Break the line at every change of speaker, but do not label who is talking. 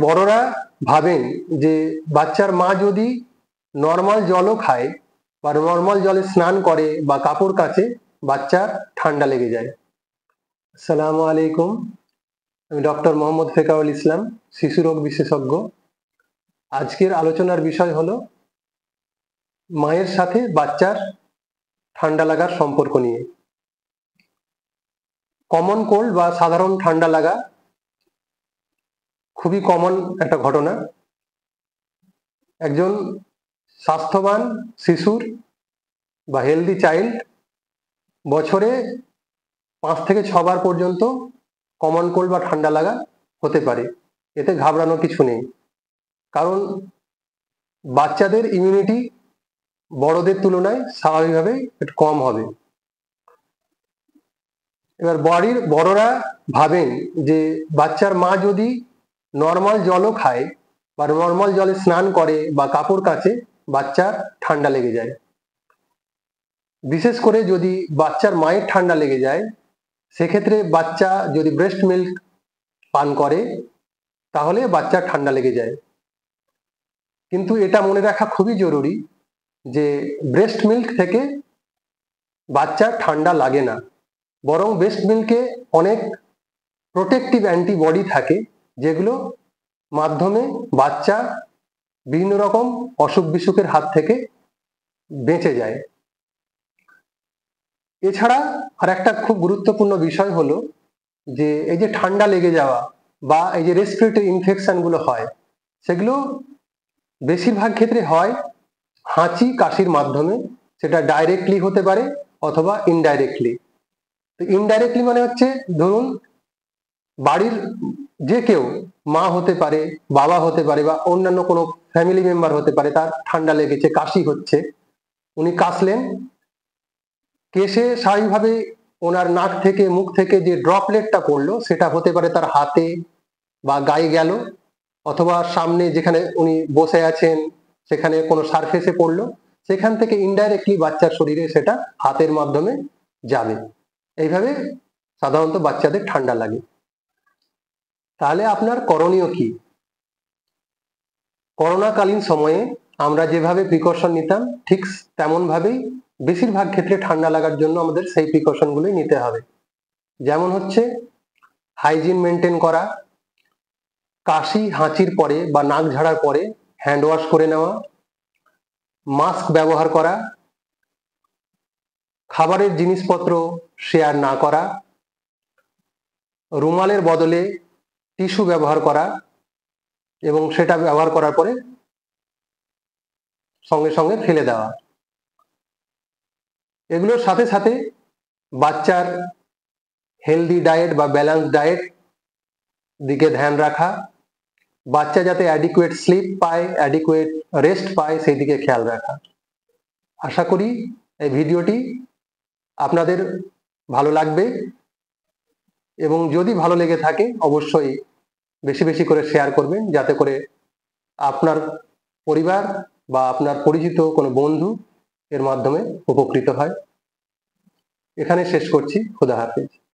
বড়রা ভাবেন যে বাচ্চার মা যদি নর্মাল জলও খায় বা নর্মাল জলে স্নান করে বা কাপড় কাচে বাচ্চার ঠান্ডা লেগে যায়। আসসালামু আলাইকুম, আমি ডক্টর মোহাম্মদ ফেকাউল ইসলাম, শিশু রোগ বিশেষজ্ঞ। আজকের আলোচনার বিষয় হলো মায়ের সাথে বাচ্চার ঠান্ডা লাগার সম্পর্ক নিয়ে। কমন কোল্ড বা সাধারণ ঠান্ডা লাগা খুবই কমন একটা ঘটনা। একজন স্বাস্থ্যবান শিশুর বা হেলদি চাইল্ড বছরে 5 থেকে 6 বার পর্যন্ত কমন কোল্ড বা ঠান্ডা লাগা হতে পারে। এতে ঘাবড়ানোর কিছু নেই, কারণ বাচ্চাদের ইমিউনিটি বড়দের তুলনায় স্বাভাবিকভাবে একটু কম হবে। এবার বড়রা ভাবেন যে বাচ্চার মা যদি নর্মাল জলও খায় বা নর্মাল জলে স্নান করে বা কাপড় কাচে বাচ্চার ঠান্ডা লেগে যায়। বিশেষ করে যদি বাচ্চার মায়ের ঠান্ডা লেগে যায়, সেক্ষেত্রে বাচ্চা যদি ব্রেস্ট মিল্ক পান করে তাহলে বাচ্চার ঠান্ডা লেগে যায়। কিন্তু এটা মনে রাখা খুবই জরুরি যে ব্রেস্ট মিল্ক থেকে বাচ্চার ঠান্ডা লাগে না, বরং ব্রেস্ট মিল্কে অনেক প্রোটেক্টিভ অ্যান্টিবডি থাকে, যেগুলো মাধ্যমে বাচ্চা বিভিন্ন রকম অসুখ বিসুখের হাত থেকে বেঁচে যায়। এছাড়া আর একটা খুব গুরুত্বপূর্ণ বিষয় হলো যে এই যে ঠান্ডা লেগে যাওয়া বা এই যে রেসপিরেটরি ইনফেকশন গুলো হয়, সেগুলো বেশিরভাগ ক্ষেত্রে হয় হাঁচি কাশির মাধ্যমে। সেটা ডাইরেক্টলি হতে পারে অথবা ইনডাইরেক্টলি। তো ইনডাইরেক্টলি মানে হচ্ছে, ধরুন বাড়ির যে কেউ, মা হতে পারে, বাবা হতে পারে, বা অন্যান্য কোনো ফ্যামিলি মেম্বার হতে পারে, তার ঠান্ডা লেগেছে, কাশি হচ্ছে, উনি কাশলেন, কেশে স্বাভাবিকভাবে ওনার নাক থেকে মুখ থেকে যে ড্রপলেটটা পড়লো সেটা হতে পারে তার হাতে বা গায়ে গেল, অথবা সামনে যেখানে উনি বসে আছেন সেখানে কোনো সারফেসে পড়লো, সেখান থেকে ইনডাইরেক্টলি বাচ্চার শরীরে সেটা হাতের মাধ্যমে যাবে। এইভাবে সাধারণত বাচ্চাদের ঠান্ডা লাগে। তাহলে আপনার করণীয় কি? করোনাকালীন সময়ে আমরা যেভাবে প্রিকশন নিতাম ঠিক তেমন ভাবেই বেশিরভাগ ক্ষেত্রে ঠান্ডা লাগার জন্য আমাদের সেই প্রিকশন গুলোই নিতে হবে। যেমন হচ্ছে হাইজিন মেনটেন করা, কাশি হাঁচির পরে বা নাক ঝাড়ার পরে হ্যান্ড ওয়াশ করে নেওয়া, মাস্ক ব্যবহার করা, খাবারের জিনিসপত্র শেয়ার না করা, রুমালের বদলে টিস্যু ব্যবহার করা এবং সেটা ব্যবহার করার পরে সঙ্গে সঙ্গে ফেলে দেওয়া। এগুলোর সাথে সাথে বাচ্চার হেলদি ডায়েট বা ব্যালেন্স ডায়েট দিকে ধ্যান রাখা, বাচ্চা যাতে অ্যাডিকুয়েট স্লিপ পায়, অ্যাডিকুয়েট রেস্ট পায়, সেই দিকে খেয়াল রাখা। আশা করি এই ভিডিওটি আপনাদের ভালো লাগবে, এবং যদি ভালো লেগে থাকে অবশ্যই বেশি বেশি করে শেয়ার করবেন, যাতে করে আপনার পরিবার বা আপনার পরিচিত কোনো বন্ধু এর মাধ্যমে উপকৃত হয়। এখানে শেষ করছি। খোদা হাফেজ।